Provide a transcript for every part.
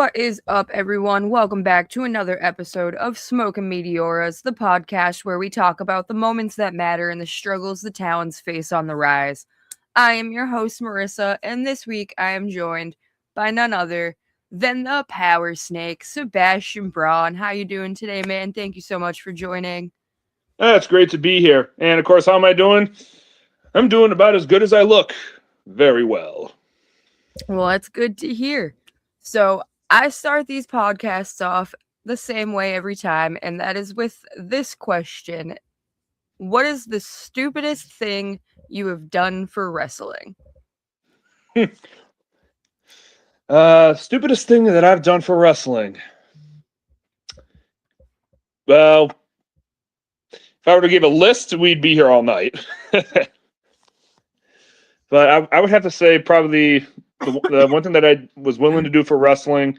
What is up, everyone? Welcome back to another episode of Smoke and Meteoras, the podcast where we talk about the moments that matter and the struggles the talents face on the rise. I am your host, Marissa, and this week I am joined by none other than the Power Snake, Sebastian Braun. How you doing today, man? Thank you so much for joining. It's great to be here. And of course, how am I doing? I'm doing about as good as I look. Very well. Well, that's good to hear. So I start these podcasts off the same way every time, and that is with this question. What is the stupidest thing you have done for wrestling? Stupidest thing that I've done for wrestling. Well, if I were to give a list, we'd be here all night. But I would have to say probably the one thing that I was willing to do for wrestling,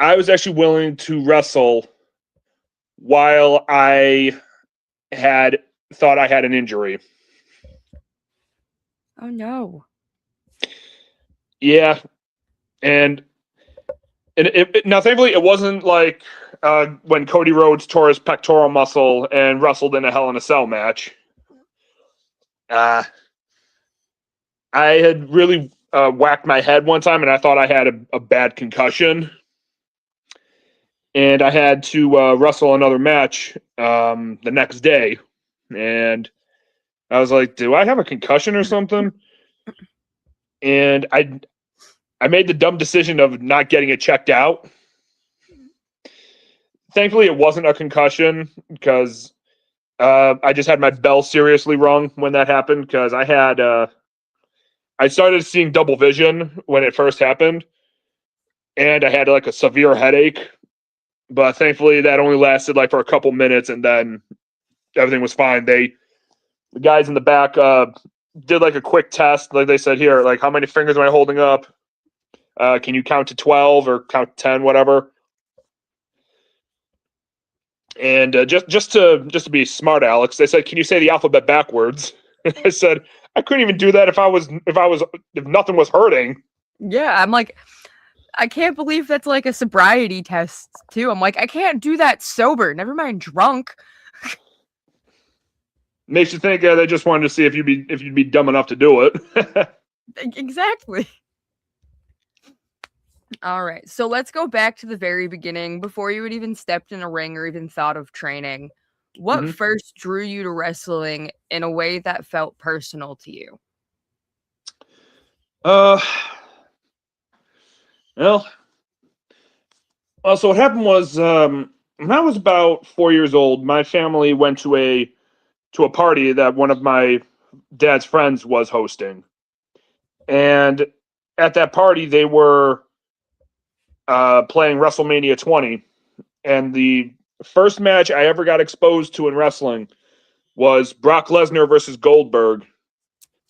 I was actually willing to wrestle while I had thought I had an injury. Oh no. Yeah. And now, thankfully, it wasn't like when Cody Rhodes tore his pectoral muscle and wrestled in a Hell in a Cell match. I had really whacked my head one time, and I thought I had a bad concussion. And I had to wrestle another match the next day. And I was like, do I have a concussion or something? And I made the dumb decision of not getting it checked out. Thankfully, it wasn't a concussion because I just had my bell seriously wrong when that happened because I started seeing double vision when it first happened, and I had like a severe headache. But thankfully, that only lasted like for a couple minutes, and then everything was fine. The guys in the back did like a quick test. Like they said, here, like how many fingers am I holding up? Can you count to 12 or count to 10, whatever? And just to be smart, Alex, they said, "Can you say the alphabet backwards?" I said, "I couldn't even do that if nothing was hurting." Yeah, I'm like, I can't believe that's like a sobriety test too. I'm like, I can't do that sober. Never mind drunk. Makes you think they just wanted to see if you'd be dumb enough to do it. Exactly. All right, so let's go back to the very beginning before you had even stepped in a ring or even thought of training. What first drew you to wrestling in a way that felt personal to you? Well, so what happened was when I was about 4 years old, my family went to a party that one of my dad's friends was hosting, and at that party they were playing WrestleMania 20, and the first match I ever got exposed to in wrestling was Brock Lesnar versus Goldberg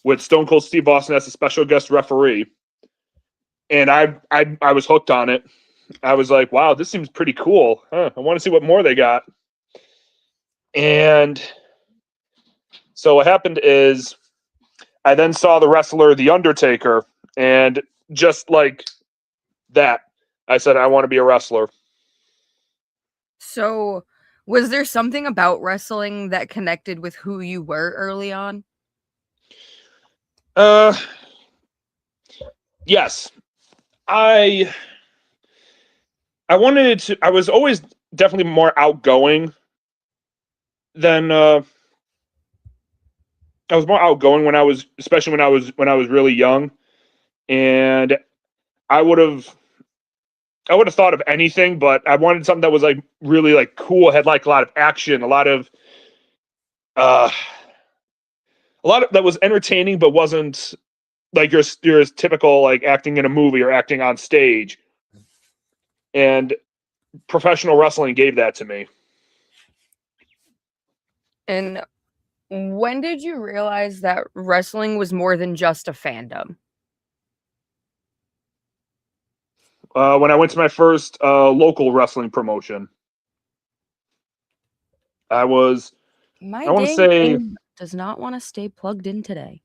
with Stone Cold Steve Austin as a special guest referee. And I was hooked on it. I was like, wow, this seems pretty cool. I want to see what more they got. And so what happened is I then saw the wrestler The Undertaker, and just like that, I said, I want to be a wrestler. So, was there something about wrestling that connected with who you were early on? Yes. I wanted to. I was always definitely more outgoing than I was more outgoing especially when I was really young, and I would have thought of anything, but I wanted something that was like really like cool, had like a lot of action, a lot of that was entertaining, but wasn't like your typical like acting in a movie or acting on stage. And professional wrestling gave that to me. And when did you realize that wrestling was more than just a fandom? When I went to my first local wrestling promotion, I want to say, does not want to stay plugged in today.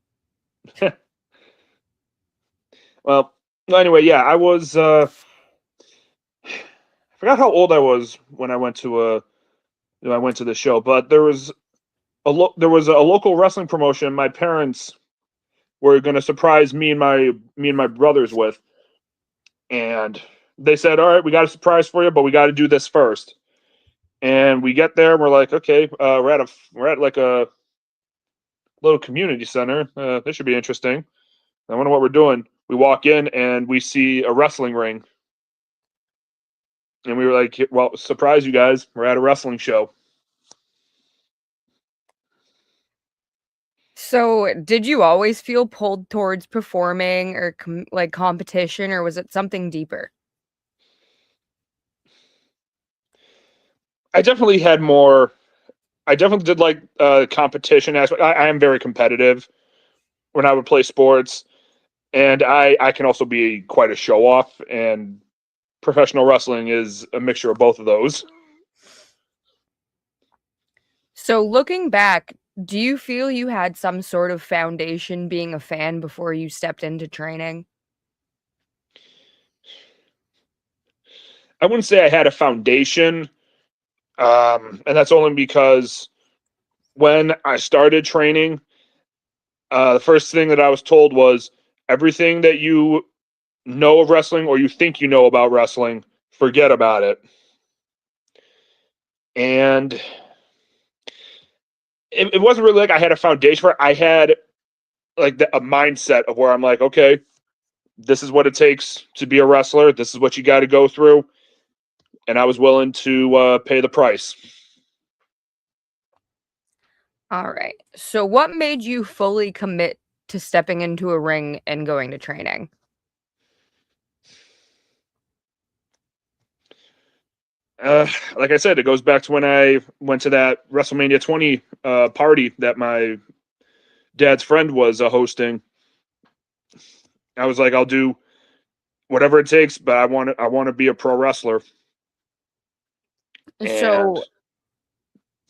well, anyway, yeah, I was forgot how old I was when I went to the show, but there was a local wrestling promotion my parents were going to surprise me and my brothers with, and they said, "All right, we got a surprise for you, but we got to do this first." And we get there, and we're like, "Okay, we're at like a little community center. This should be interesting. I wonder what we're doing." We walk in and we see a wrestling ring, and we were like, "Well, surprise, you guys! We're at a wrestling show." So, did you always feel pulled towards performing or like competition, or was it something deeper? I definitely had more. I definitely did like competition aspect. I am very competitive when I would play sports, and I can also be quite a show off. And professional wrestling is a mixture of both of those. So, looking back, do you feel you had some sort of foundation being a fan before you stepped into training? I wouldn't say I had a foundation, and that's only because when I started training, the first thing that I was told was everything that you know of wrestling or you think you know about wrestling, forget about it. And it wasn't really like I had a foundation for it. I had like a mindset of where I'm like, okay, this is what it takes to be a wrestler. This is what you got to go through. And I was willing to pay the price. All right. So, what made you fully commit to stepping into a ring and going to training? Uh, like I said, it goes back to when I went to that WrestleMania 20 party that my dad's friend was hosting. I was like, I'll do whatever it takes, but I want to be a pro wrestler. And So,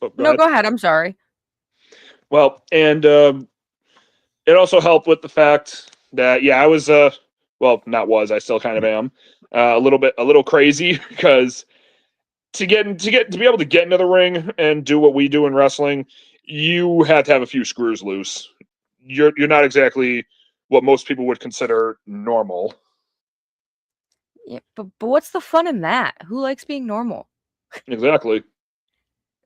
oh, go no, ahead. go ahead. I'm sorry. Well, and it also helped with the fact that yeah, I was well, not was, I still kind of am a little crazy because to be able to get into the ring and do what we do in wrestling, you have to have a few screws loose. You're not exactly what most people would consider normal. Yeah, but what's the fun in that? Who likes being normal? Exactly.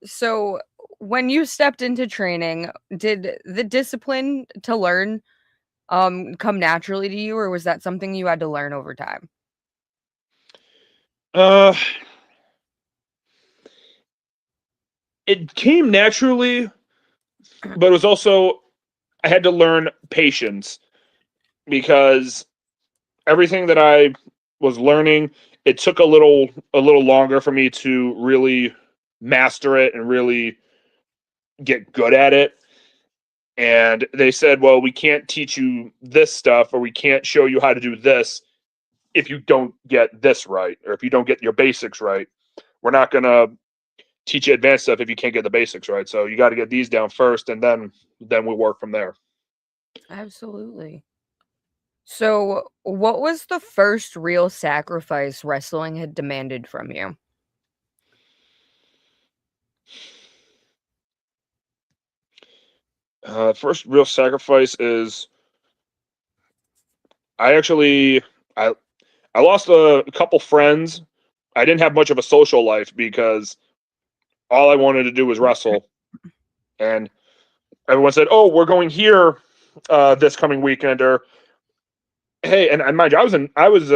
So, when you stepped into training, did the discipline to learn come naturally to you, or was that something you had to learn over time? Uh, it came naturally, but it was also I had to learn patience because everything that I was learning, it took a little longer for me to really master it and really get good at it. And they said, "Well, we can't teach you this stuff or we can't show you how to do this if you don't get this right or if you don't get your basics right. We're not going to teach you advanced stuff if you can't get the basics right. So you got to get these down first and then we work from there." Absolutely. So, what was the first real sacrifice wrestling had demanded from you? First real sacrifice is I actually I I lost a couple friends. I didn't have much of a social life because all I wanted to do was wrestle. And everyone said, "Oh, we're going here this coming weekend," or hey, and mind you, I was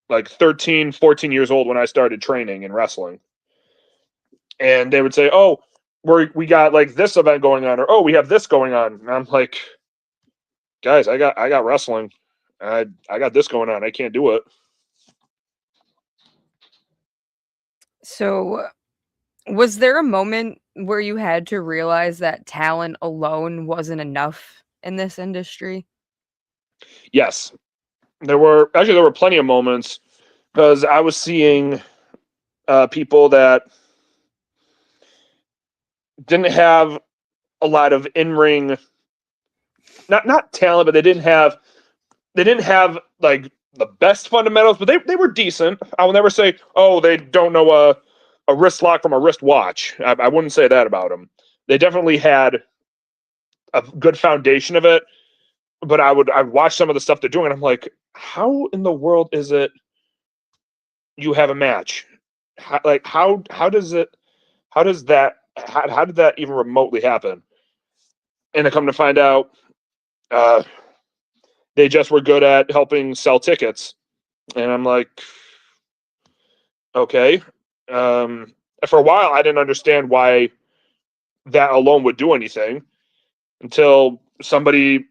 like 13, 14 years old when I started training in wrestling, and they would say, "Oh, we got like this event going on," or "Oh, we have this going on," and I'm like, "Guys, I got wrestling, I got this going on. I can't do it." So, was there a moment where you had to realize that talent alone wasn't enough in this industry? Yes, there were plenty of moments because I was seeing people that didn't have a lot of in ring, not talent, but they didn't have like the best fundamentals, but they were decent. I will never say, oh, they don't know a wrist lock from a wrist watch. I wouldn't say that about them. They definitely had a good foundation of it, but I'd watch some of the stuff they're doing, and I'm like, how in the world is it you have a match? How does it? How does that? How did that even remotely happen? And I come to find out, uh, they just were good at helping sell tickets, and I'm like, okay. For a while, I didn't understand why that alone would do anything until somebody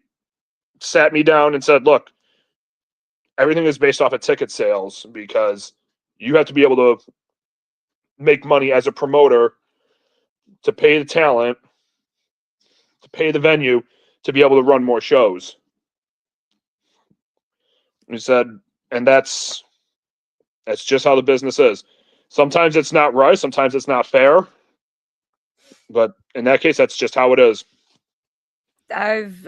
sat me down and said, look, everything is based off of ticket sales because you have to be able to make money as a promoter to pay the talent, to pay the venue, to be able to run more shows. He said, and that's just how the business is. Sometimes it's not right, sometimes it's not fair, but in that case, that's just how it is. I've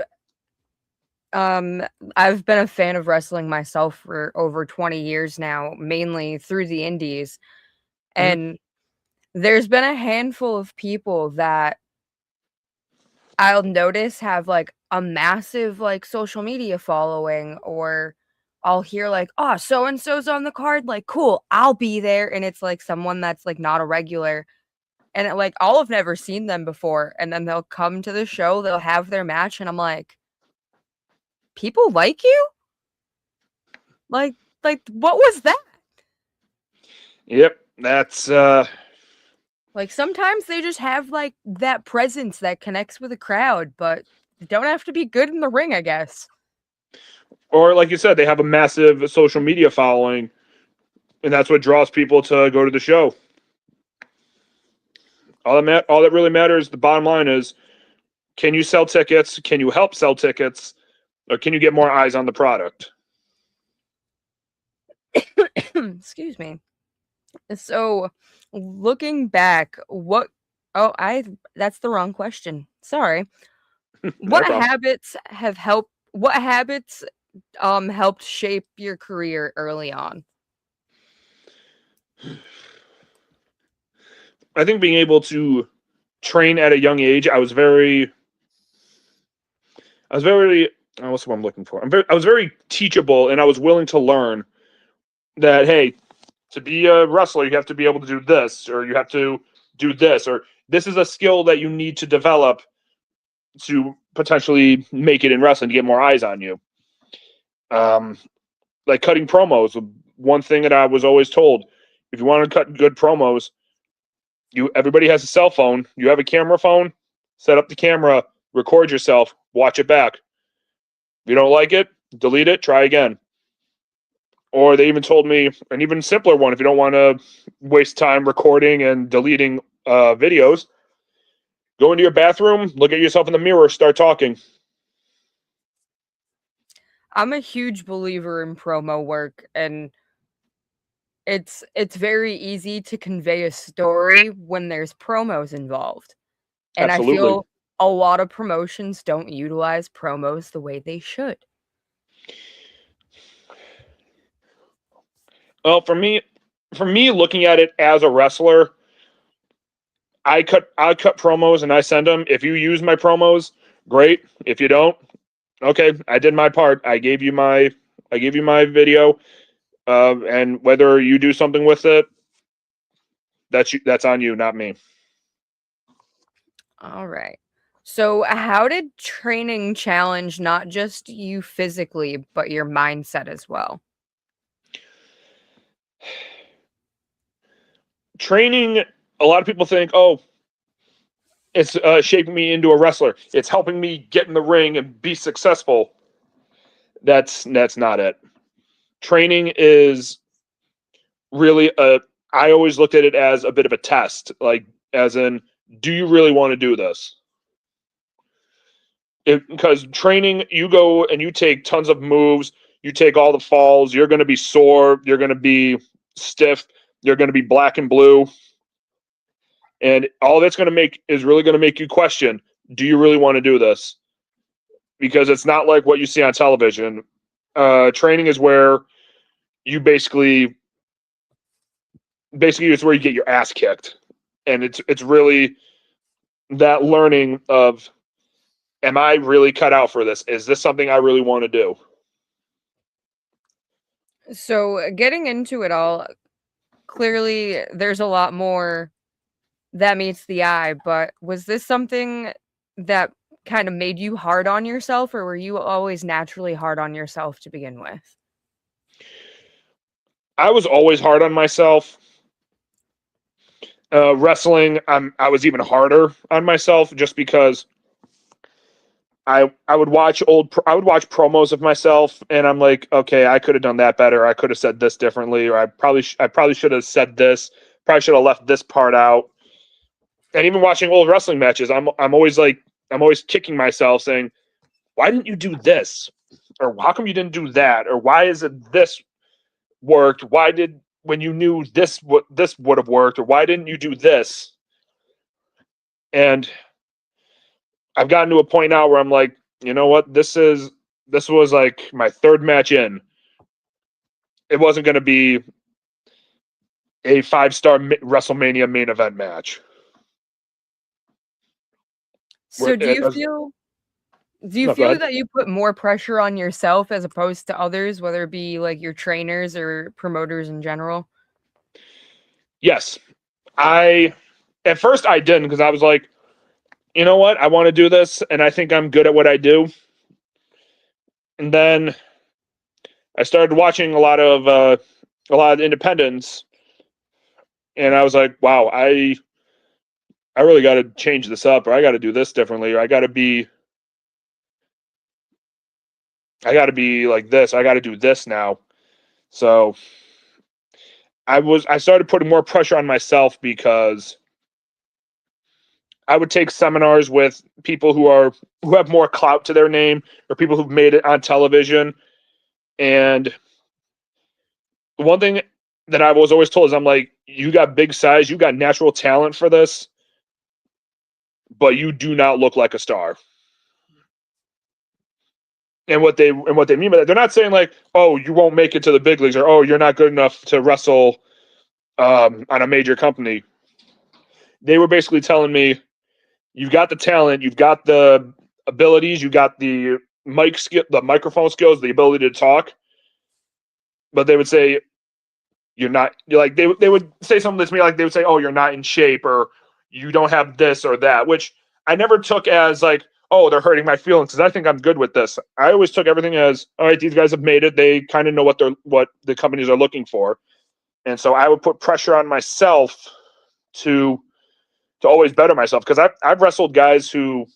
been a fan of wrestling myself for over 20 years now, mainly through the indies. And there's been a handful of people that I'll notice have like a massive like social media following, or I'll hear like, oh, so and so's on the card, like cool, I'll be there. And it's like someone that's like not a regular. And like I'll have never seen them before. And then they'll come to the show, they'll have their match, and I'm like, people like you? Like what was that? Yep, that's Like sometimes they just have like that presence that connects with a crowd, but they don't have to be good in the ring, I guess. or like you said, they have a massive social media following, and that's what draws people to go to the show. All that really matters, the bottom line is, can you sell tickets? Can you help sell tickets? Or can you get more eyes on the product? Excuse me. So, looking back, that's the wrong question. Sorry. Not a problem. What habits helped shape your career early on? I think being able to train at a young age, I was very what's what I'm looking for? I was very teachable, and I was willing to learn that, hey, to be a wrestler, you have to be able to do this, or you have to do this, or this is a skill that you need to develop to potentially make it in wrestling, to get more eyes on you. Like cutting promos, one thing that I was always told, if you want to cut good promos, everybody has a cell phone. You have a camera phone, set up the camera, record yourself, watch it back. If you don't like it, delete it, try again. Or they even told me an even simpler one, if you don't want to waste time recording and deleting videos, go into your bathroom, look at yourself in the mirror, start talking. I'm a huge believer in promo work, and it's very easy to convey a story when there's promos involved. And I Absolutely. feel a lot of promotions don't utilize promos the way they should. Well, for me, looking at it as a wrestler, I cut promos and I send them. If you use my promos, great. If you don't, okay, I did my part. I gave you my video, and whether you do something with it, that's on you, not me. All right. So, how did training challenge not just you physically, but your mindset as well? Training, a lot of people think, oh, it's shaping me into a wrestler. It's helping me get in the ring and be successful. That's not it. Training is really I always looked at it as a bit of a test, like as in, do you really want to do this? Because training, you go and you take tons of moves, you take all the falls, you're going to be sore, you're going to be stiff, you're going to be black and blue. And all that's going to make is really going to make you question, do you really want to do this? Because it's not like what you see on television. Training is where you basically it's where you get your ass kicked. And it's really that learning of, am I really cut out for this? Is this something I really want to do? So, getting into it all, clearly there's a lot more that meets the eye, but was this something that kind of made you hard on yourself, or were you always naturally hard on yourself to begin with? I was always hard on myself. Wrestling, I was even harder on myself just because I would watch promos of myself, and I'm like, okay, I could have done that better. I could have said this differently, or I probably should have said this. Probably should have left this part out. And even watching old wrestling matches, I'm always kicking myself, saying, why didn't you do this, or how come you didn't do that, or why is it this worked? Why did, when you knew this would have worked, or why didn't you do this? And I've gotten to a point now where I'm like, you know what? This was like my third match in. It wasn't going to be a 5-star WrestleMania main event match. So do you feel that you put more pressure on yourself as opposed to others, whether it be like your trainers or promoters in general? Yes. At first I didn't, because I was like, you know what? I want to do this, and I think I'm good at what I do. And then I started watching a lot of independents, and I was like, wow, I really got to change this up, or I got to do this differently, or I got to be like this. I got to do this now. So I started putting more pressure on myself, because I would take seminars with people who have more clout to their name, or people who've made it on television. And the one thing that I was always told is, I'm like, you got big size, you got natural talent for this, but you do not look like a star. And what they mean by that, they're not saying like, oh, you won't make it to the big leagues, or oh, you're not good enough to wrestle on a major company. They were basically telling me, you've got the talent, you've got the abilities, you got the the microphone skills, the ability to talk. But they would say, they would say something to me, like they would say, oh, you're not in shape, or you don't have this or that, which I never took as like, oh, they're hurting my feelings, because I think I'm good with this. I always took everything as, all right, these guys have made it. They kind of know what the companies are looking for. And so I would put pressure on myself to always better myself, because I've wrestled guys who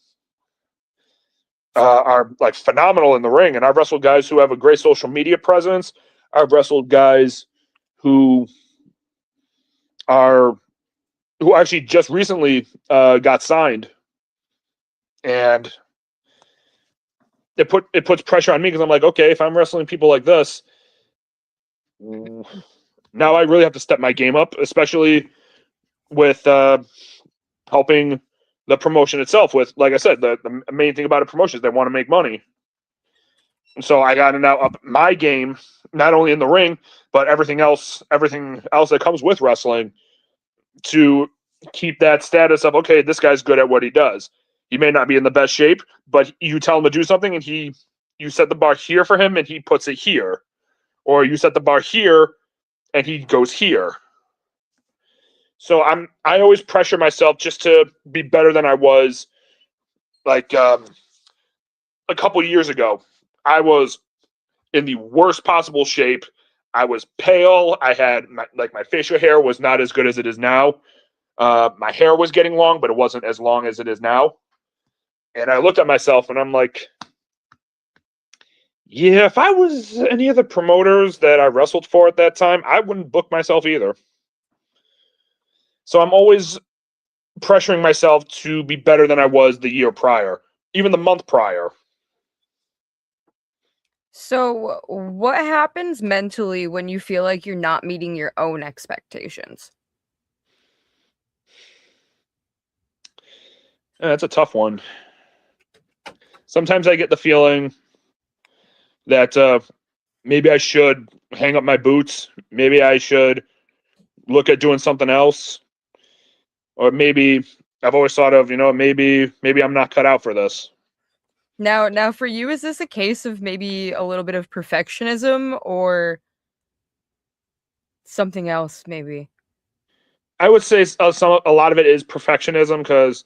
are like phenomenal in the ring, and I've wrestled guys who have a great social media presence. I've wrestled guys who actually just recently got signed, and it puts pressure on me, because I'm like, okay, if I'm wrestling people like this, now I really have to step my game up, especially with helping the promotion itself. With, like I said, the main thing about a promotion is they want to make money. And so I got to now up my game, not only in the ring, but everything else that comes with wrestling, to keep that status of, okay, this guy's good at what he does. He may not be in the best shape, but you tell him to do something, and you set the bar here for him, and he puts it here. Or you set the bar here, and he goes here. So I always pressure myself just to be better than I was. Like a couple years ago, I was in the worst possible shape. I was pale. I had my facial hair was not as good as it is now. My hair was getting long, but it wasn't as long as it is now. And I looked at myself, and I'm like, yeah, if I was any of the promoters that I wrestled for at that time, I wouldn't book myself either. So I'm always pressuring myself to be better than I was the year prior, even the month prior. So, what happens mentally when you feel like you're not meeting your own expectations? That's a tough one. Sometimes I get the feeling that maybe I should hang up my boots. Maybe I should look at doing something else. Or maybe I've always thought of, maybe I'm not cut out for this. Now for you, is this a case of maybe a little bit of perfectionism or something else maybe? I would say a lot of it is perfectionism because,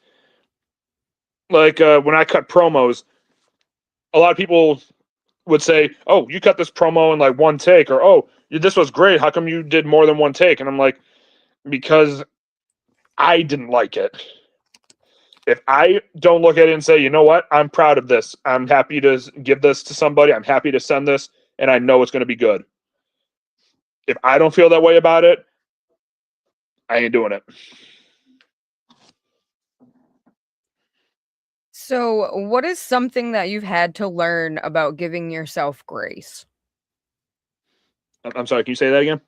like, when I cut promos, a lot of people would say, "Oh, you cut this promo in like one take," or "Oh, this was great. How come you did more than one take?" And I'm like, because I didn't like it. If I don't look at it and say, you know what, I'm proud of this. I'm happy to give this to somebody. I'm happy to send this, and I know it's going to be good. If I don't feel that way about it, I ain't doing it. So, what is something that you've had to learn about giving yourself grace? I'm sorry, can you say that again?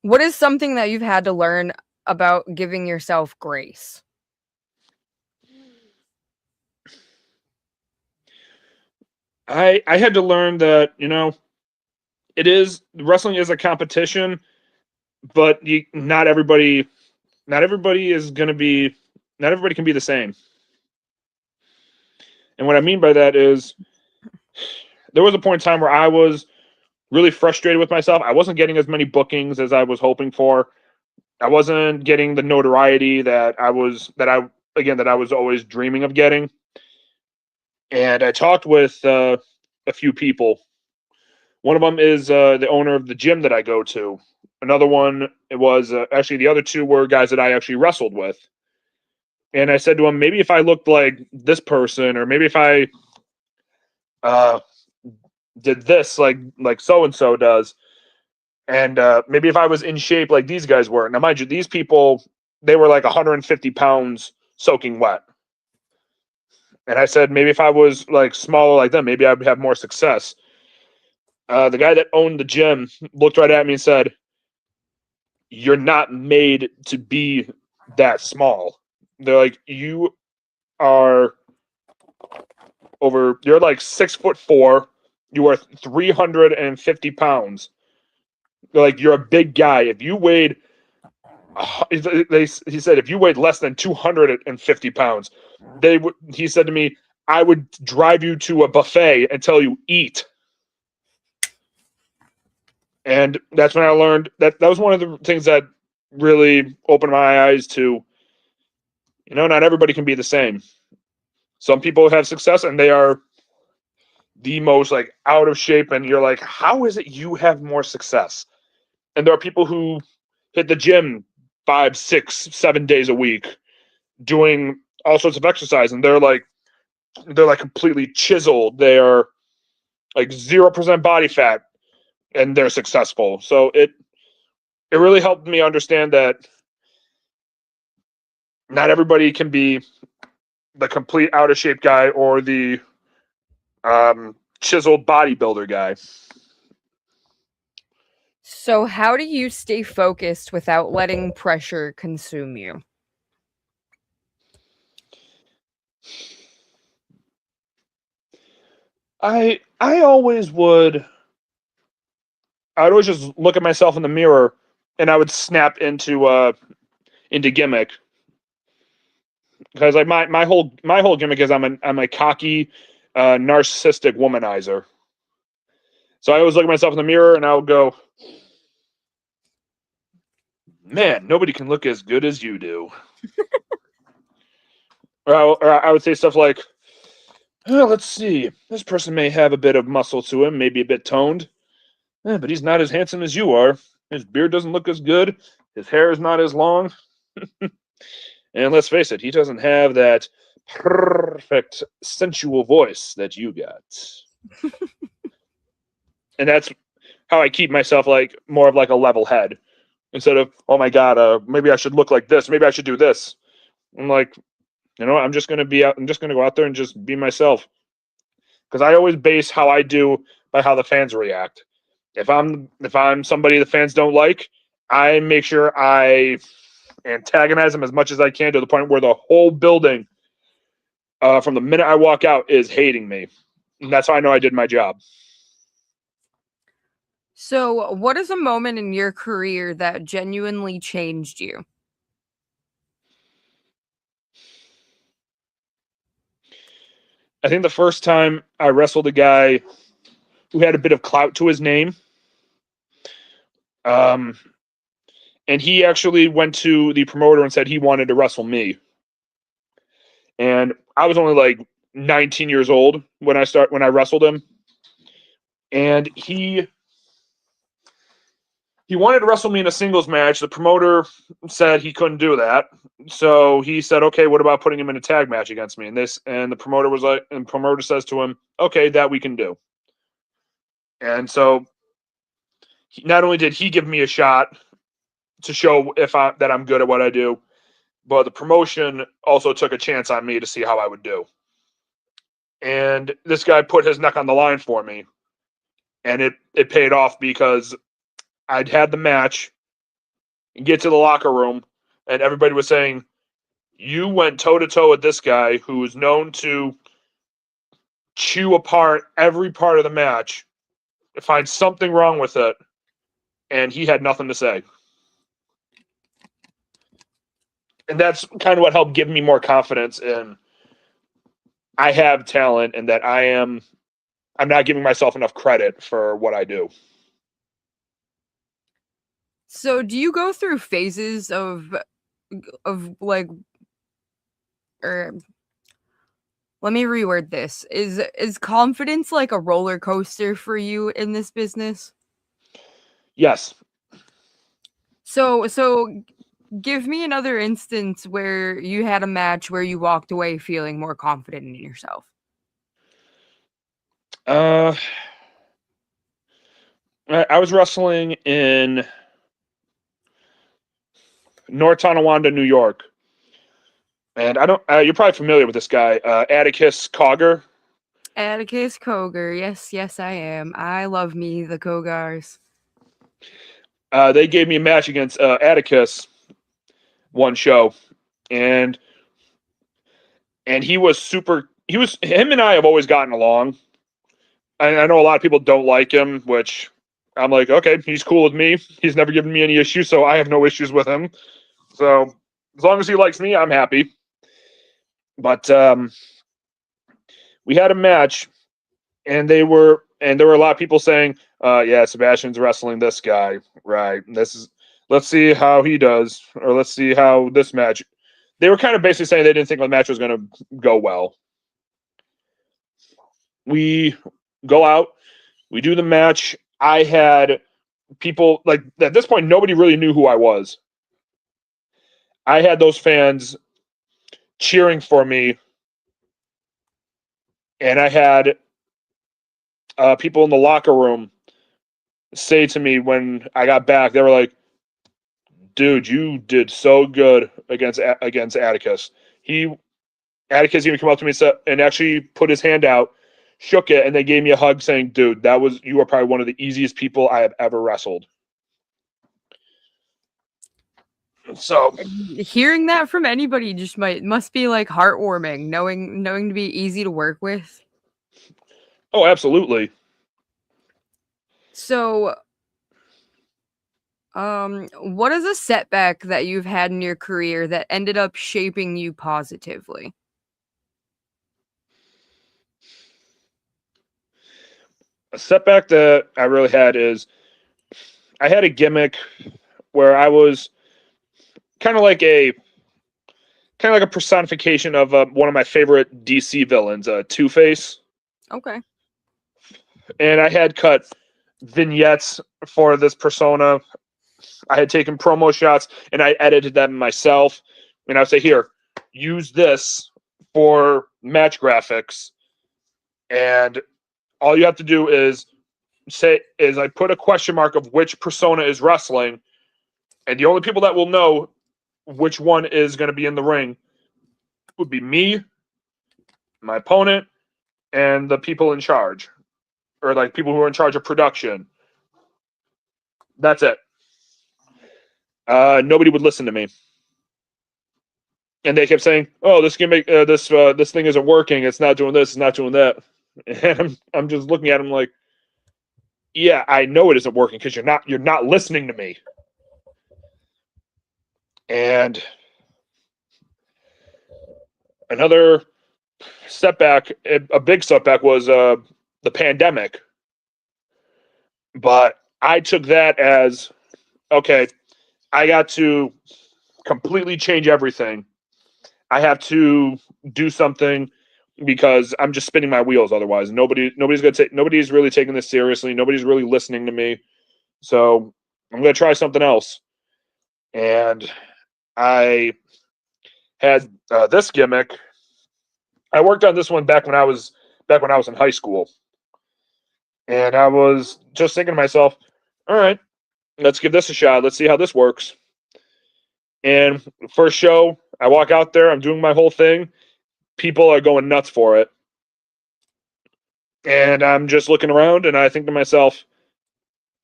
What is something that you've had to learn about giving yourself grace? I had to learn that, wrestling is a competition, but not everybody is going to be, not everybody can be the same. And what I mean by that is there was a point in time where I was really frustrated with myself. I wasn't getting as many bookings as I was hoping for. I wasn't getting the notoriety that I was always dreaming of getting. And I talked with a few people. One of them is the owner of the gym that I go to. Another one, it was actually the other two were guys that I actually wrestled with. And I said to him, maybe if I looked like this person, or maybe if I did this like so and so does, and maybe if I was in shape like these guys were. Now, mind you, these people, they were like 150 pounds soaking wet. And I said, maybe if I was like smaller like them, maybe I'd have more success. The guy that owned the gym looked right at me and said, "You're not made to be that small." They're like, are you're like 6'4". You are 350 pounds. They're like, you're a big guy. If you weighed, he said, if you weighed less than 250 pounds, he said to me, I would drive you to a buffet and tell you, eat. And that's when I learned that was one of the things that really opened my eyes to, not everybody can be the same. Some people have success and they are the most like out of shape, and you're like, how is it you have more success? And there are people who hit the gym 5, 6, 7 days a week doing all sorts of exercise, and they're like completely chiseled. They are like 0% body fat, and they're successful. So it really helped me understand that not everybody can be the complete out of shape guy or the chiseled bodybuilder guy. So, how do you stay focused without letting pressure consume you? I always would. I would always just look at myself in the mirror, and I would snap into gimmick, because like my whole gimmick is I'm a cocky, narcissistic womanizer. So I always look at myself in the mirror and I would go, man, nobody can look as good as you do. Or I would say stuff like, oh, let's see, this person may have a bit of muscle to him, maybe a bit toned, but he's not as handsome as you are. His beard doesn't look as good. His hair is not as long. And let's face it, he doesn't have that perfect sensual voice that you got. And that's how I keep myself like more of like a level head, instead of, oh my god, maybe I should look like this, maybe I should do this. I'm like, I'm just gonna go out there and just be myself, because I always base how I do by how the fans react. If I'm somebody the fans don't like, I make sure I antagonize them as much as I can, to the point where the whole building, from the minute I walk out, is hating me. And that's how I know I did my job. So, what is a moment in your career that genuinely changed you? I think the first time I wrestled a guy who had a bit of clout to his name, um, and he actually went to the promoter and said he wanted to wrestle me. And I was only like 19 years old when I wrestled him, and he wanted to wrestle me in a singles match. The promoter said he couldn't do that. So he said, okay, what about putting him in a tag match against me? And the promoter was like, and the promoter says to him, okay, that we can do. And so not only did he give me a shot to show that I'm good at what I do, but the promotion also took a chance on me to see how I would do. And this guy put his neck on the line for me. And it paid off because I'd had the match, get to the locker room, and everybody was saying, you went toe to toe with this guy who is known to chew apart every part of the match, find something wrong with it, and he had nothing to say. And that's kind of what helped give me more confidence in I have talent and that I'm not giving myself enough credit for what I do. So, do you go through phases of like or let me reword this. Is confidence like a roller coaster for you in this business? Yes. So give me another instance where you had a match where you walked away feeling more confident in yourself. Uh, I was wrestling in North Tonawanda, New York. And I don't. You're probably familiar with this guy, Atticus Cogger. Atticus Koger. Yes, yes, I am. I love me the Kogars. They gave me a match against Atticus one show, and he was super. He was him and I have always gotten along. I know a lot of people don't like him, which I'm like, okay, he's cool with me. He's never given me any issues, so I have no issues with him. So as long as he likes me, I'm happy. But we had a match, and there were a lot of people saying, "Yeah, Sebastian's wrestling this guy, right? Let's see how he does, or let's see how this match." They were kind of basically saying they didn't think the match was going to go well. We go out, we do the match. I had people like at this point, nobody really knew who I was. I had those fans cheering for me, and I had people in the locker room say to me when I got back, they were like, "Dude, you did so good against Atticus." Atticus even came up to me and actually put his hand out, shook it, and they gave me a hug, saying, "Dude, you are probably one of the easiest people I have ever wrestled." So, Hearing that from anybody just must be like heartwarming, knowing to be easy to work with. oh, absolutely. So, what is a setback that you've had in your career that ended up shaping you positively? A setback that I really had is I had a gimmick where I was kind of like a personification of one of my favorite DC villains, Two-Face, Okay. and I had cut vignettes for this persona. I had taken promo shots and I edited them myself, and I would say, "Here, use this for match graphics," and all you have to do is I put a question mark of which persona is wrestling, and the only people that will know which one is going to be in the ring would be me, my opponent, and the people in charge, or like people who are in charge of production. That's it. Nobody would listen to me, and they kept saying, "Oh, this gimmick, this thing isn't working. It's not doing this. It's not doing that." And I'm just looking at them like, yeah, I know it isn't working because you're not listening to me. And another setback, a big setback, was the pandemic. But I took that as okay. I got to completely change everything. I have to do something because I'm just spinning my wheels otherwise. Nobody's really taking this seriously. Nobody's really listening to me. So I'm going to try something else. And I had this gimmick. I worked on this one back when I was in high school, and I was just thinking to myself, all right, let's give this a shot. Let's see how this works. And first show, I walk out there, I'm doing my whole thing. People are going nuts for it. And I'm just looking around and I think to myself,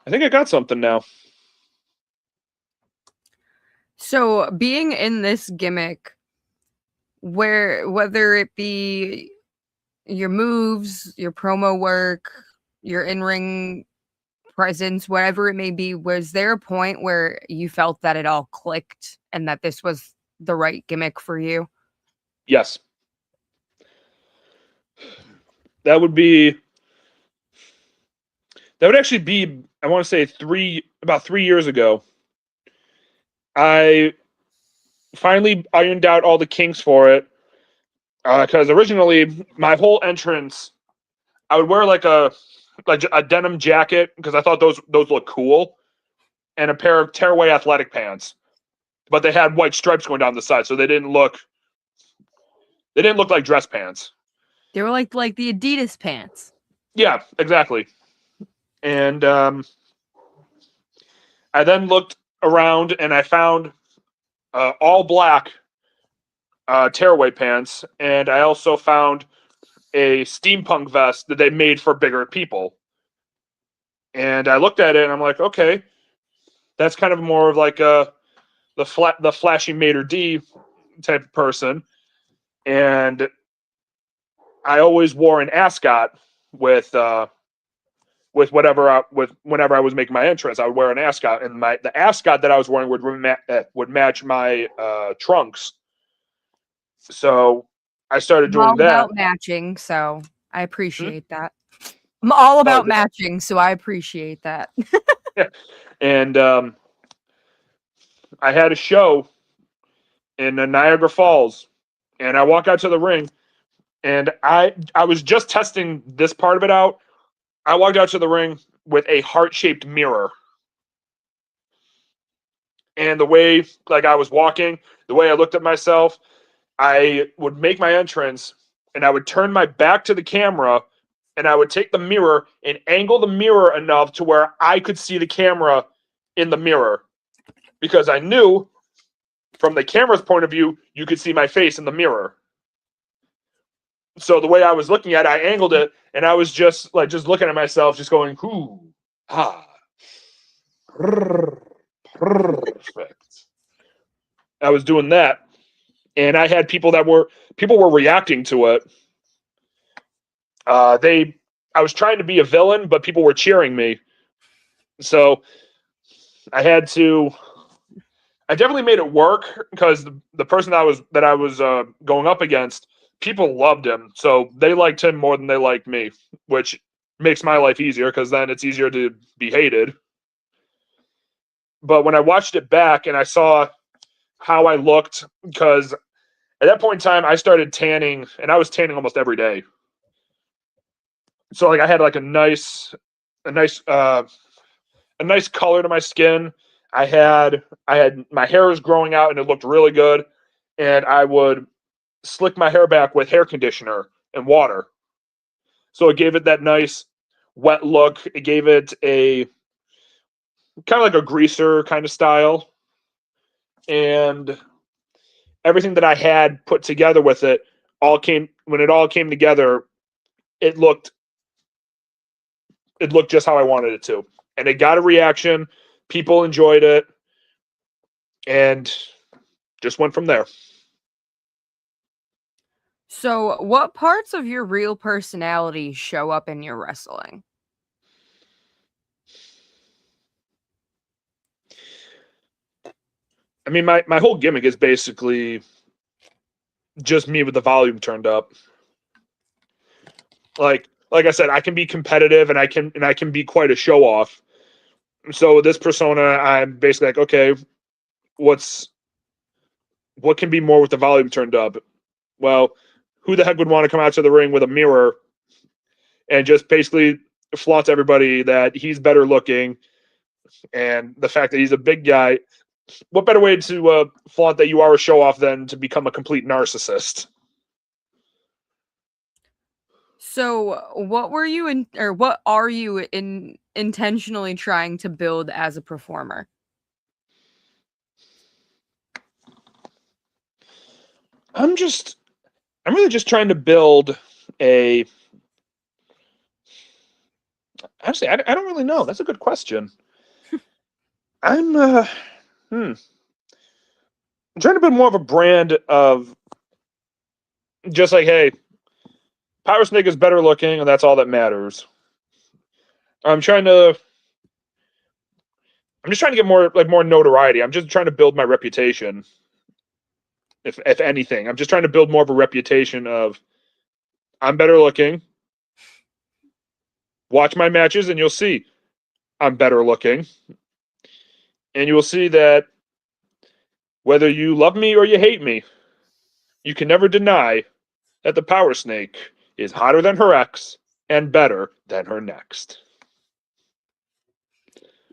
I think I got something now. So being in this gimmick, whether it be your moves, your promo work, your in-ring presence, whatever it may be, was there a point where you felt that it all clicked and that this was the right gimmick for you? Yes. That would be that would actually be, I want to say about 3 years ago. I finally ironed out all the kinks for it. Because originally my whole entrance, I would wear like a denim jacket because I thought those look cool, and a pair of tearaway athletic pants. But they had white stripes going down the side, so they didn't look like dress pants. They were like the Adidas pants. Yeah, exactly. And I then looked around and I found all black tearaway pants, and I also found a steampunk vest that they made for bigger people. And I looked at it and I'm like, okay, that's kind of more of like the flashy Mater D type of person. And I always wore an ascot with with whenever I was making my entrance. I would wear an ascot, and the ascot that I was wearing would match my trunks. So I started I'm doing all that. about matching, so I Hmm? appreciate that. I'm all Oh, about matching, so I appreciate that. yeah. And I had a show in Niagara Falls, and I walk out to the ring, and I was just testing this part of it out. I walked out to the ring with a heart shaped mirror, and the way like I was walking, the way I looked at myself, I would make my entrance, and I would turn my back to the camera, and I would take the mirror and angle the mirror enough to where I could see the camera in the mirror, because I knew from the camera's point of view, you could see my face in the mirror. So the way I was looking at it, I angled it, and I was just looking at myself, just going, "Whoo, ah, perfect." I was doing that, and I had people were reacting to it. I was trying to be a villain, but people were cheering me. So I had to. I definitely made it work because the person that I was going up against, people loved him, so they liked him more than they liked me, which makes my life easier because then it's easier to be hated. But when I watched it back and I saw how I looked, because at that point in time I started tanning, and I was tanning almost every day. So like I had like a nice a nice color to my skin. I had my hair was growing out and it looked really good, and I would slick my hair back with hair conditioner and water. So it gave it that nice wet look. It gave it a kind of like a greaser kind of style, and everything that I had put together with it all came when it all came together. It looked it looked just how I wanted it to, and it got a reaction. People enjoyed it, and just went from there. So, what parts of your real personality show up in your wrestling? I mean, my whole gimmick is basically just me with the volume turned up. Like I said, I can be competitive and I can be quite a show off. So with this persona, I'm basically like, okay, what can be more with the volume turned up? Well, who the heck would want to come out to the ring with a mirror and just basically flaunt to everybody that he's better looking and the fact that he's a big guy? What better way to flaunt that you are a show off than to become a complete narcissist? So, what were you in, or what are you intentionally trying to build as a performer? I'm really just trying to build a. Actually, I don't really know. That's a good question. I'm I'm trying to build more of a brand of just like, hey, Power Snake is better looking, and that's all that matters. I'm trying to. I'm just trying to get more notoriety. I'm just trying to build my reputation. If anything, I'm just trying to build more of a reputation of I'm better looking. Watch my matches, and you'll see I'm better looking, and you will see that whether you love me or you hate me, you can never deny that the Power Snake is hotter than her ex and better than her next.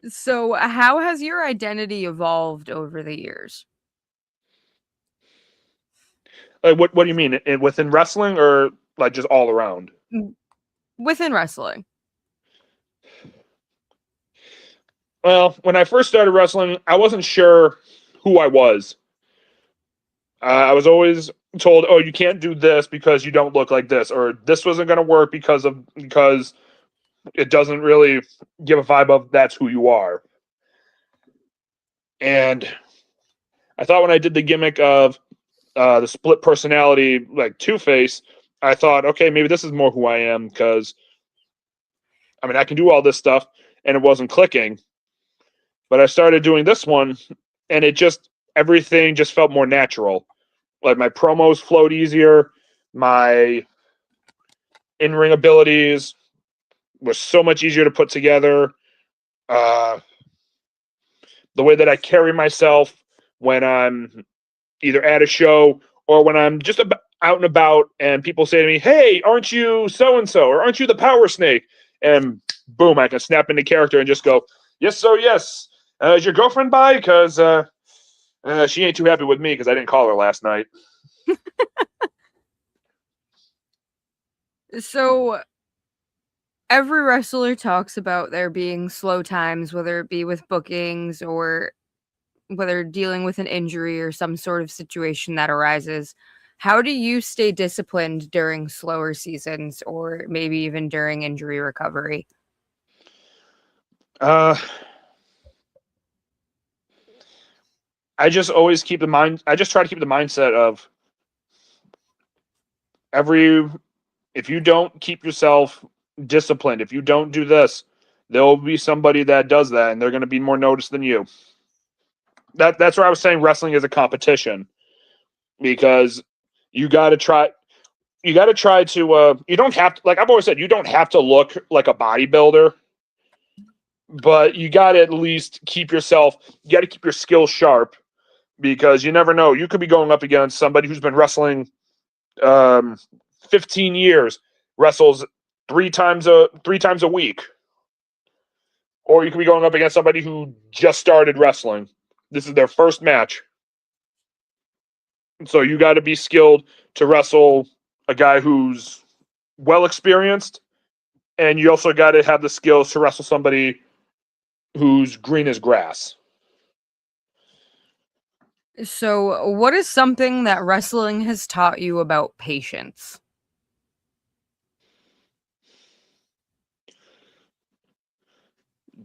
So, how has your identity evolved over the years? Like, what do you mean? Within wrestling or like just all around? Within wrestling? Well, when I first started wrestling, I wasn't sure who I was. I was always told, "Oh, you can't do this because you don't look like this," or "This wasn't going to work because it doesn't really give a vibe of that's who you are." And I thought when I did the gimmick of the split personality, like Two Face, I thought, okay, maybe this is more who I am because I mean I can do all this stuff, and it wasn't clicking. But I started doing this one, and everything just felt more natural. Like my promos flowed easier, my in-ring abilities was so much easier to put together. Uh, the way that I carry myself when I'm either at a show or when I'm just out and about, and people say to me, "Hey, aren't you so and so, or aren't you the Power Snake?" And boom, I can snap into character and just go, "Yes, sir, yes. Is your girlfriend by? Because she ain't too happy with me because I didn't call her last night." So, every wrestler talks about there being slow times, whether it be with bookings or whether dealing with an injury or some sort of situation that arises. How do you stay disciplined during slower seasons or maybe even during injury recovery? Uh, I just always keep the mind. I just try to keep the mindset of every. If you don't keep yourself disciplined, if you don't do this, there will be somebody that does that, and they're going to be more noticed than you. That's where I was saying wrestling is a competition because you got to try. You got to try to. You don't have to. Like I've always said, you don't have to look like a bodybuilder, but you got to at least keep yourself. You got to keep your skills sharp because you never know. You could be going up against somebody who's been wrestling um, 15 years, wrestles three times a week, or you could be going up against somebody who just started wrestling. This is their first match, so you got to be skilled to wrestle a guy who's well experienced, and you also got to have the skills to wrestle somebody who's green as grass. So, what is something that wrestling has taught you about patience?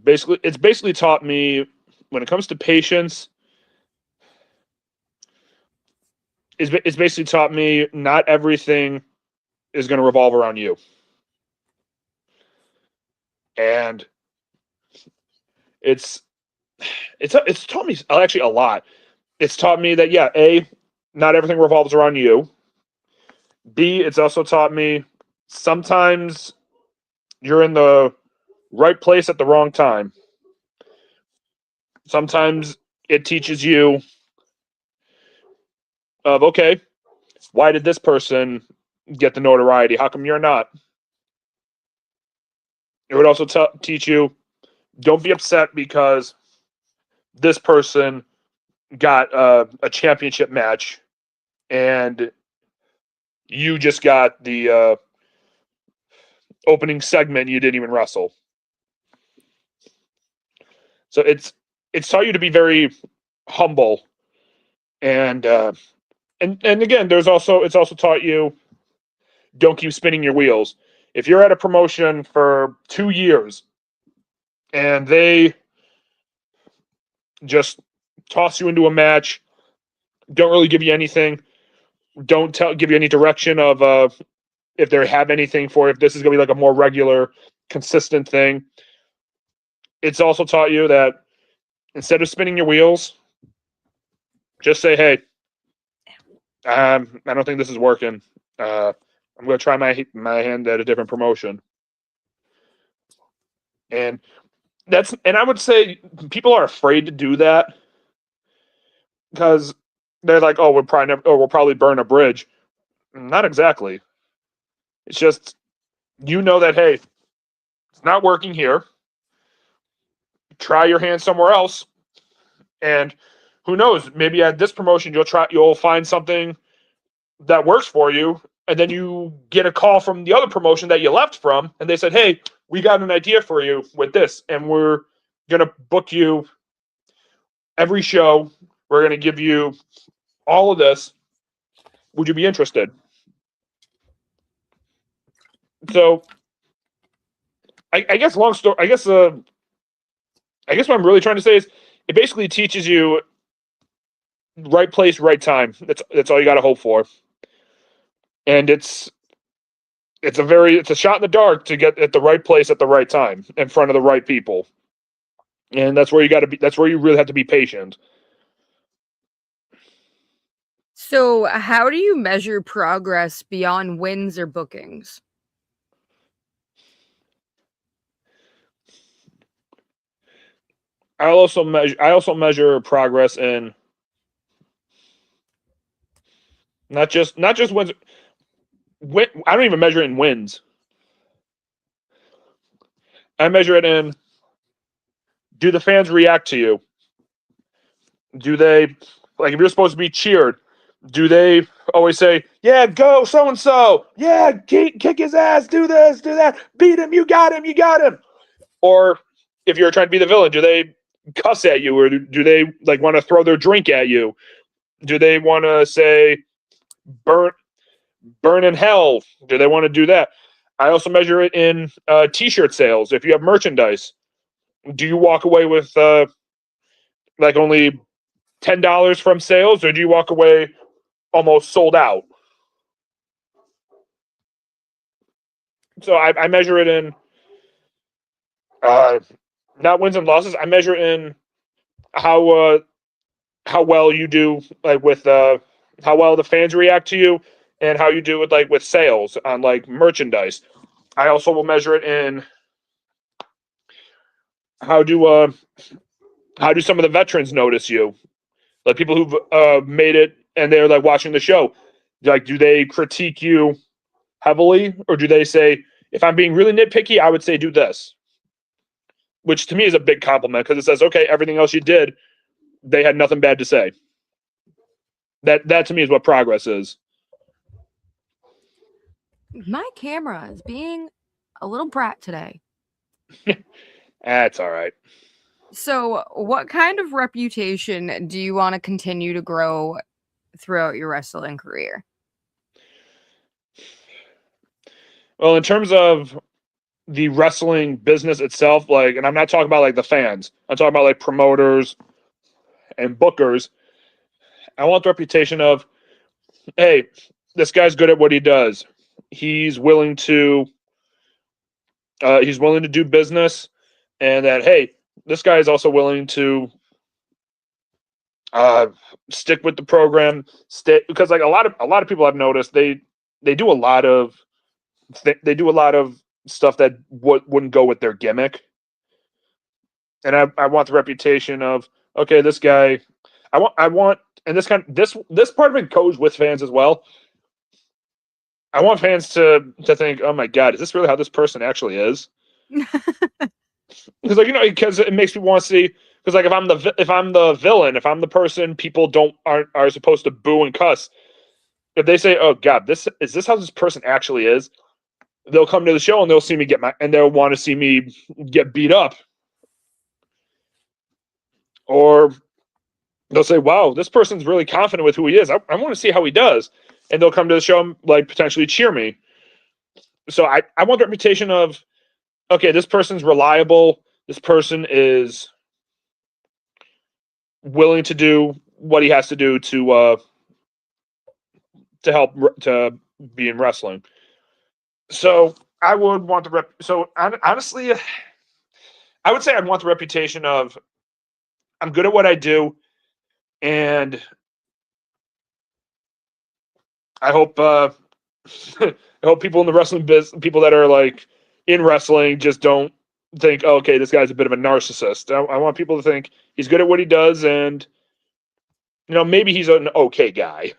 It's basically taught me when it comes to patience. It's basically taught me not everything is going to revolve around you, and it's it's taught me actually a lot. it's taught me that, yeah, A, not everything revolves around you. B, it's also taught me sometimes you're in the right place at the wrong time. Sometimes it teaches you of, okay, why did this person get the notoriety? How come you're not? It would also teach you, don't be upset because this person got a championship match and you just got the opening segment. You didn't even wrestle. So it's taught you to be very humble, and again, it's also taught you, don't keep spinning your wheels. If you're at a promotion for 2 years and they just toss you into a match, don't really give you anything, don't give you any direction of if they have anything for, if this is going to be like a more regular, consistent thing. It's also taught you that instead of spinning your wheels, just say, hey, I don't think this is working. I'm going to try my hand at a different promotion. And I would say people are afraid to do that because they're like, oh, we'll probably burn a bridge. Not exactly. It's just, that, hey, it's not working here. Try your hand somewhere else. And who knows, maybe at this promotion you'll find something that works for you, and then you get a call from the other promotion that you left from, and they said, hey, we got an idea for you with this, and we're going to book you every show. We're going to give you all of this. Would you be interested? So I guess long story, I guess what I'm really trying to say is it basically teaches you right place, right time. That's all you got to hope for. And it's a shot in the dark to get at the right place at the right time in front of the right people. And that's where you really have to be patient. So, how do you measure progress beyond wins or bookings? I also measure progress in not just wins. I don't even measure it in wins. I measure it in, do the fans react to you? Do they, like, if you're supposed to be cheered, do they always say, yeah, go so and so, yeah, kick his ass, do this, do that, beat him, you got him, you got him? Or if you're trying to be the villain, do they cuss at you, or do they like want to throw their drink at you? Do they want to say burn in hell? Do they want to do that? I also measure it in t-shirt sales. If you have merchandise, do you walk away with like only $10 from sales, or do you walk away almost sold out? So I measure it in not wins and losses. I measure it in how well you do, like with how well the fans react to you, and how you do with sales on like merchandise. I also will measure it in how do some of the veterans notice you, like people who've made it and they're like watching the show. Like, do they critique you heavily, or do they say, if I'm being really nitpicky, I would say do this, which to me is a big compliment because it says, okay, everything else you did, they had nothing bad to say. That to me is what progress is. My camera is being a little brat today. That's all right. So, what kind of reputation do you want to continue to grow throughout your wrestling career? Well, in terms of the wrestling business itself, like, and I'm not talking about like the fans, I'm talking about like promoters and bookers. I want the reputation of, hey, this guy's good at what he does. He's willing to do business, and that, hey, this guy is also willing to uh, stick with the program. Because like a lot of people I've noticed they do a lot of they do a lot of stuff that wouldn't go with their gimmick. And I want the reputation of, okay, this guy, I want, and this part of it goes with fans as well. I want fans to think, oh my god, is this really how this person actually is? Because like because it makes people want to see. Because like if I'm the villain, if I'm the person people don't aren't are supposed to boo and cuss, if they say, oh god, this how this person actually is, they'll come to the show and they'll see me and they'll want to see me get beat up, or they'll say, wow, this person's really confident with who he is. I want to see how he does, and they'll come to the show and like potentially cheer me. So I want the reputation of, okay, this person's reliable. This person is willing to do what he has to do to help to be in wrestling. So I would want the rep. So honestly, I would say I'd want the reputation of, I'm good at what I do, and I hope I hope people in the wrestling business, people that are like in wrestling, just don't think, oh, okay, this guy's a bit of a narcissist. I want people to think he's good at what he does, and maybe he's an okay guy.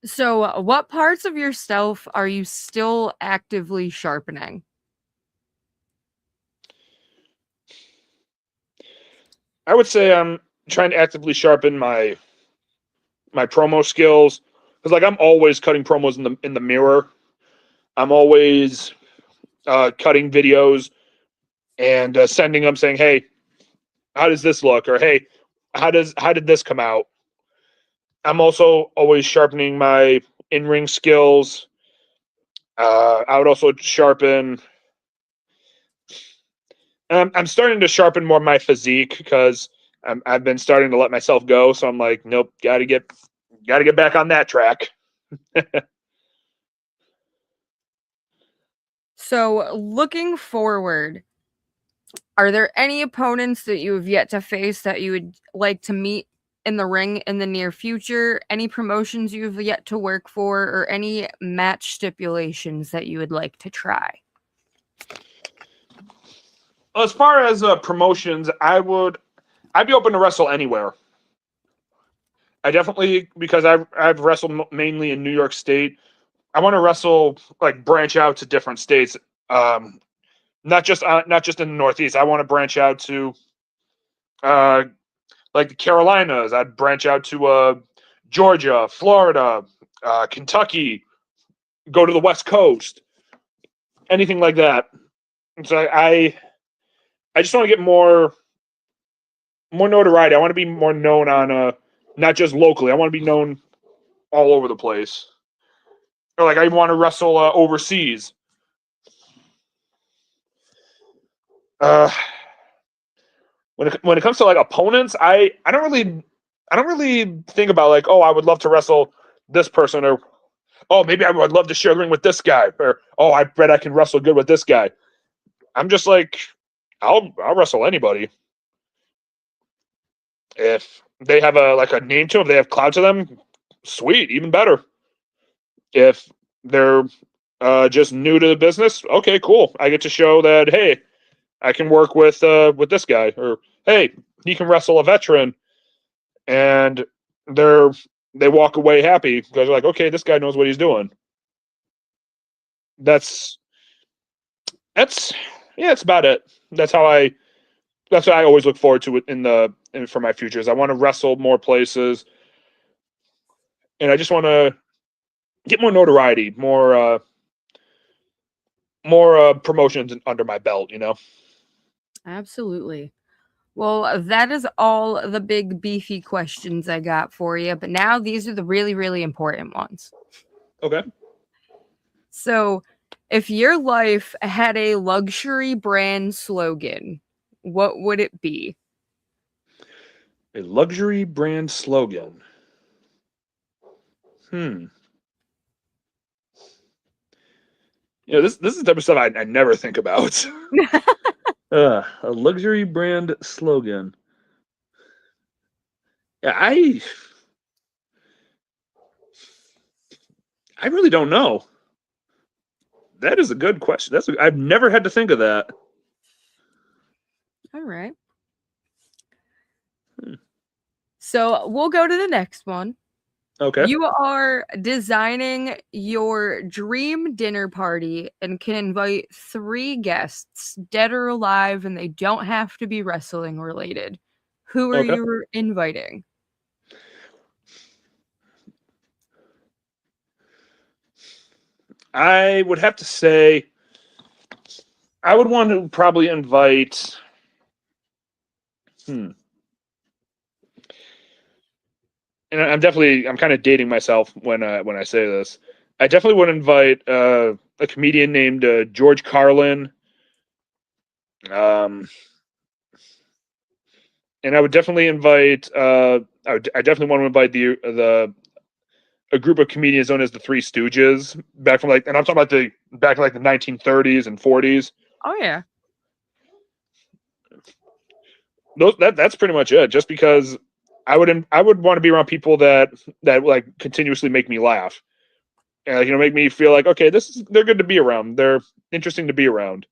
So, what parts of yourself are you still actively sharpening? I would say I'm trying to actively sharpen my promo skills, because like I'm always cutting promos in the mirror. I'm always cutting videos and sending them saying, hey, how does this look? Or hey, how did this come out? I'm also always sharpening my in-ring skills. I would also sharpen. I'm starting to sharpen more my physique, because I've been starting to let myself go. So I'm like, nope, gotta get back on that track. So, looking forward, are there any opponents that you have yet to face that you would like to meet in the ring in the near future? Any promotions you've yet to work for, or any match stipulations that you would like to try? As far as promotions, I'd be open to wrestle anywhere. I definitely, because I've wrestled mainly in New York State. I want to wrestle, like, branch out to different states. Um, not just in the Northeast. I want to branch out to uh, like the Carolinas. I'd branch out to Georgia, Florida, Kentucky. Go to the West Coast. Anything like that. So I just want to get more notoriety. I want to be more known on not just locally. I want to be known all over the place. Or like I want to wrestle overseas. Uh, when it comes to like opponents, I don't really think about like, oh, I would love to wrestle this person, or oh, maybe I would love to share the ring with this guy, or oh, I bet I can wrestle good with this guy. I'm just like, I'll wrestle anybody if they have a name to them, if they have clout to them. Sweet, even better. If they're just new to the business, okay, cool. I get to show that, hey, I can work with this guy, or hey, he can wrestle a veteran, and they walk away happy because they're like, okay, this guy knows what he's doing. That's yeah, that's about it. That's what I always look forward to for my futures. I want to wrestle more places, and I just want to get more notoriety, more promotions under my belt. Absolutely. Well, that is all the big beefy questions I got for you, but now these are the really, really important ones. Okay. So, if your life had a luxury brand slogan, what would it be? A luxury brand slogan. This is the type of stuff I never think about. A luxury brand slogan. Yeah, I really don't know. That is a good question. I've never had to think of that. All right. Hmm. So we'll go to the next one. Okay. You are designing your dream dinner party and can invite 3 guests, dead or alive, and they don't have to be wrestling related. Who are Okay. you inviting? I would have to say I would want to probably invite. Hmm. And I'm kind of dating myself when I say this. I definitely would invite a comedian named George Carlin. Um, and I would definitely invite. I definitely want to invite the a group of comedians known as the Three Stooges back from and I'm talking about the back in the 1930s and 40s. Oh yeah. That's pretty much it. Just because I would want to be around people that like continuously make me laugh and make me feel like okay, they're good to be around. They're interesting to be around.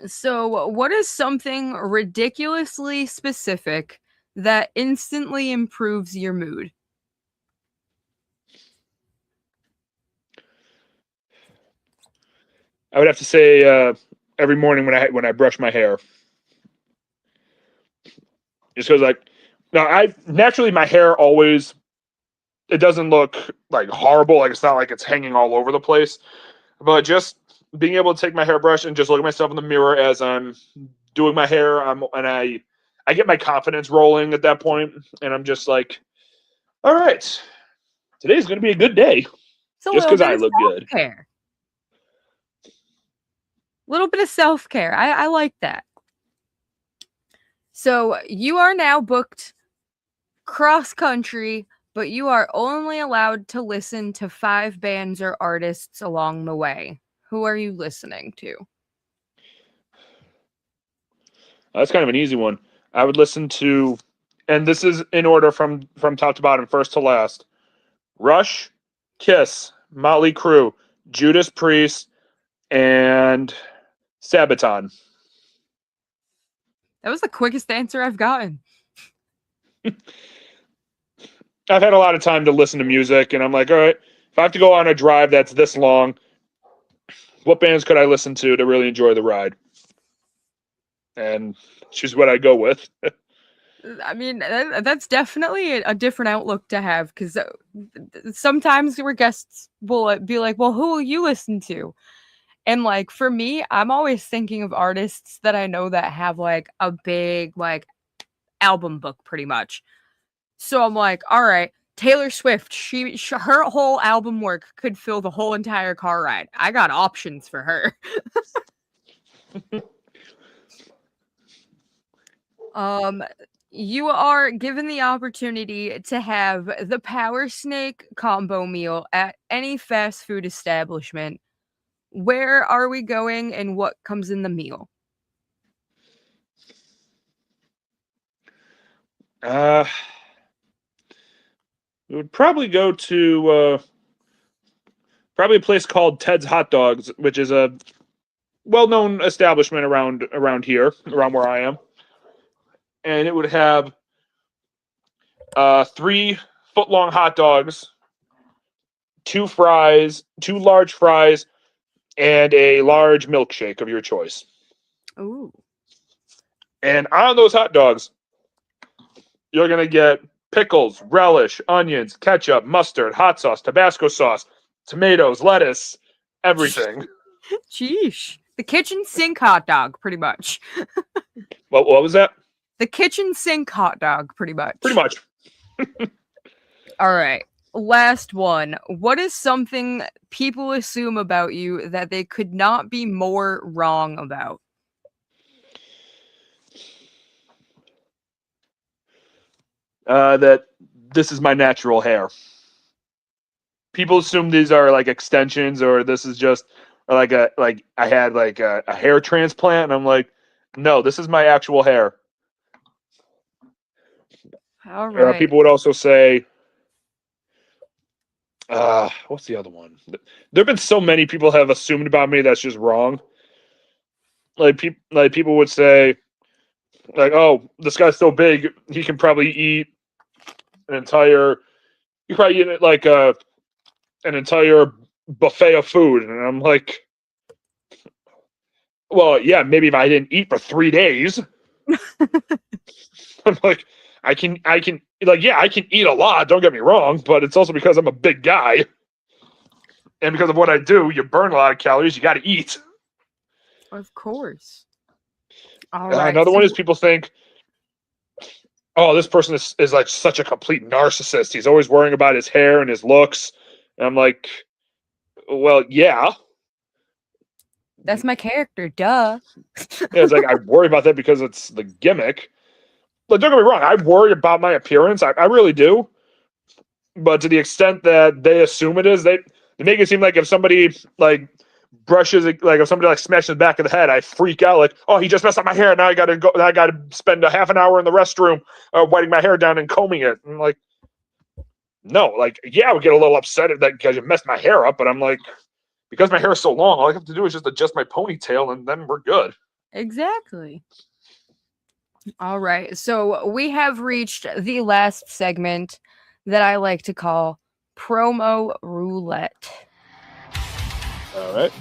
So, what is something ridiculously specific that instantly improves your mood? I would have to say every morning when I brush my hair, just because now I naturally my hair always it doesn't look like horrible, like it's not like it's hanging all over the place, but just being able to take my hairbrush and just look at myself in the mirror as I'm doing my hair, and I get my confidence rolling at that point, and I'm just like, all right, today's going to be a good day, It's a just little because bit I of look self good. care. Little bit of self care. I like that. So, you are now booked cross country, but you are only allowed to listen to 5 bands or artists along the way. Who are you listening to? That's kind of an easy one. I would listen to, and this is in order from top to bottom, first to last: Rush, Kiss, Motley Crue, Judas Priest, and Sabaton. That was the quickest answer I've gotten. I've had a lot of time to listen to music, and I'm like, all right, if I have to go on a drive that's this long, what bands could I listen to really enjoy the ride? And choose what I go with. I mean, that's definitely a different outlook to have because sometimes your guests will be like, well, who will you listen to? And like for me, I'm always thinking of artists that I know that have like a big like album book pretty much. So I'm like, all right, Taylor Swift, her whole album work could fill the whole entire car ride. I got options for her. Um, you are given the opportunity to have the Power Snake combo meal at any fast food establishment. Where are we going and what comes in the meal? Uh, we would probably go to probably a place called Ted's Hot Dogs, which is a well-known establishment around here, around where I am, and it would have 3-foot-long hot dogs, two large fries, and a large milkshake of your choice. Ooh. And on those hot dogs, you're gonna get pickles, relish, onions, ketchup, mustard, hot sauce, Tabasco sauce, tomatoes, lettuce, everything. Sheesh. The kitchen sink hot dog, pretty much. What was that? The kitchen sink hot dog, pretty Pretty much. much. All right. Last one. What is something people assume about you that they could not be more wrong about? That this is my natural hair. People assume these are like extensions, or this is just like I had like a hair transplant, and I'm like, no, this is my actual hair. All right. People would also say, what's the other one? There have been so many people have assumed about me that's just wrong. Like people would say, like, oh, this guy's so big, he can probably eat an entire. You probably eat like an entire buffet of food, and I'm like, well, yeah, maybe if I didn't eat for 3 days. I'm like, I can, like, yeah, I can eat a lot. Don't get me wrong, but it's also because I'm a big guy, and because of what I do, you burn a lot of calories. You got to eat. Of course. All right. Another one is So, people think, oh, this person is like such a complete narcissist. He's always worrying about his hair and his looks. And I'm like, well, yeah. that's my character. Duh. Yeah, it's like I worry about that because it's the gimmick. But don't get me wrong, I worry about my appearance. I really do. But to the extent that they assume it is, they make it seem like if somebody like brushes, like if somebody like smashes the back of the head, I freak out. Like, oh, he just messed up my hair. Now I gotta go. I gotta spend a half an hour in the restroom, wetting my hair down and combing it. And I'm like, no, like, yeah, I would get a little upset at that because you messed my hair up. But I'm like, because my hair is so long, all I have to do is just adjust my ponytail, and then we're good. Exactly. All right. So we have reached the last segment that I like to call promo roulette. All right.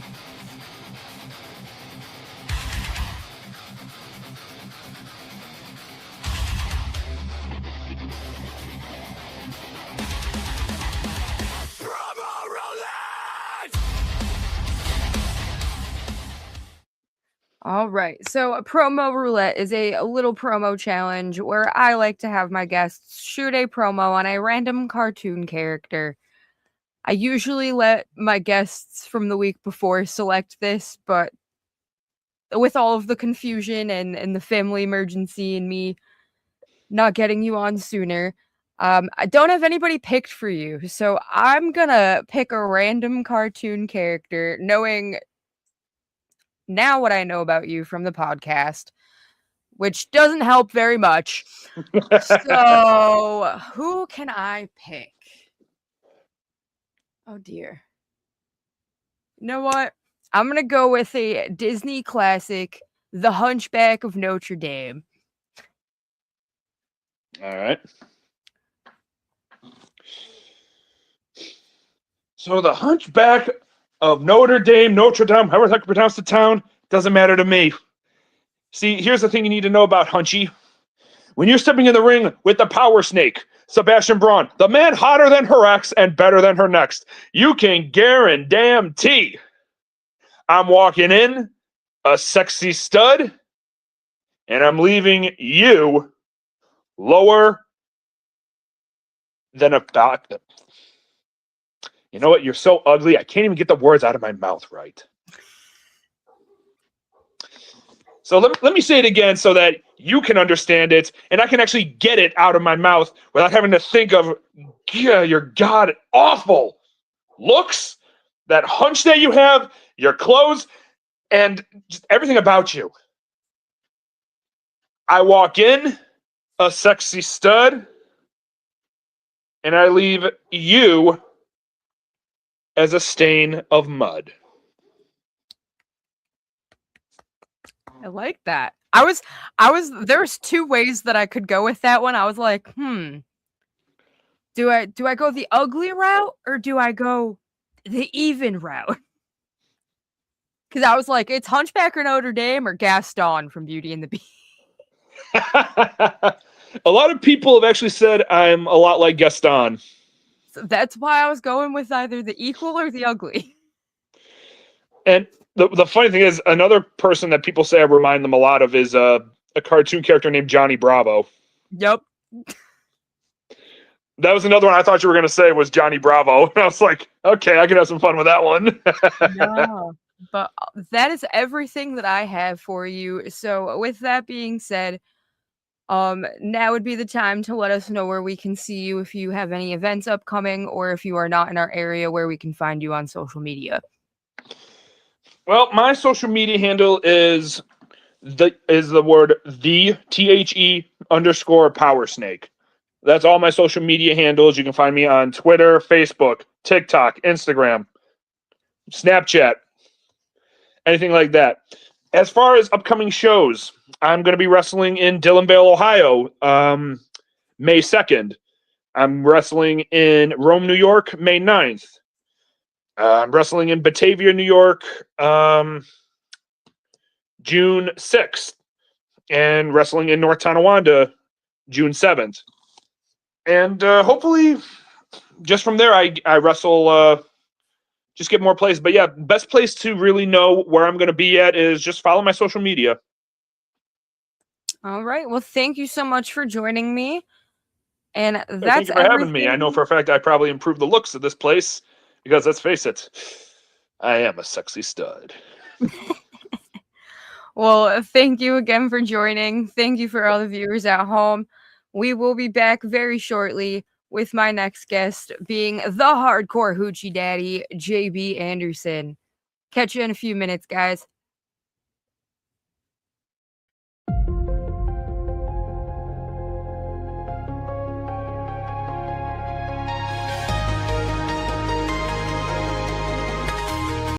All right. So a promo roulette is a little promo challenge where I like to have my guests shoot a promo on a random cartoon character. I usually let my guests from the week before select this, but with all of the confusion and the family emergency and me not getting you on sooner, I don't have anybody picked for you. So I'm gonna pick a random cartoon character, knowing now what I know about you from the podcast, which doesn't help very much. So, who can I pick? Oh dear. You know what? I'm going to go with a Disney classic, The Hunchback of Notre Dame. All right. So the Hunchback of Notre Dame, however I can pronounce the town, doesn't matter to me. See, here's the thing you need to know about Hunchy. When you're stepping in the ring with the Power Snake, Sebastian Braun, the man hotter than her ex and better than her next, you can guarantee I'm walking in a sexy stud, and I'm leaving you lower than a back. You know what? You're so ugly. I can't even get the words out of my mouth right. So let me say it again so that you can understand it and I can actually get it out of my mouth without having to think of your god awful looks, that hunch that you have, your clothes, and just everything about you. I walk in a sexy stud and I leave you as a stain of mud. I like that. There's two ways that I could go with that one. I was like, do I go the ugly route or do I go the even route? Because I was like, it's Hunchback or Notre Dame or Gaston from Beauty and the Beast. A lot of people have actually said I'm a lot like Gaston. So that's why I was going with either the equal or the ugly. And the funny thing is, another person that people say I remind them a lot of is a cartoon character named Johnny Bravo. Yep. That was another one I thought you were going to say was Johnny Bravo. And I was like, okay, I can have some fun with that one. No, but that is everything that I have for you. So with that being said, now would be the time to let us know where we can see you if you have any events upcoming or if you are not in our area, where we can find you on social media. Well, my social media handle is the word the THE _Power Snake. That's all my social media handles. You can find me on Twitter, Facebook, TikTok, Instagram, Snapchat, anything like that. As far as upcoming shows, I'm going to be wrestling in Dillonvale, Ohio, May 2nd. I'm wrestling in Rome, New York, May 9th. I'm wrestling in Batavia, New York, June 6th. And wrestling in North Tonawanda, June 7th. And hopefully, just from there, I wrestle, just get more plays. But yeah, best place to really know where I'm going to be at is just follow my social media. All right. Well, thank you so much for joining me. And that's Thank you for having me. I know for a fact I probably improved the looks of this place because let's face it, I am a sexy stud. Well, thank you again for joining. Thank you for all the viewers at home. We will be back very shortly with my next guest being the hardcore hoochie daddy, JB Anderson. Catch you in a few minutes, guys.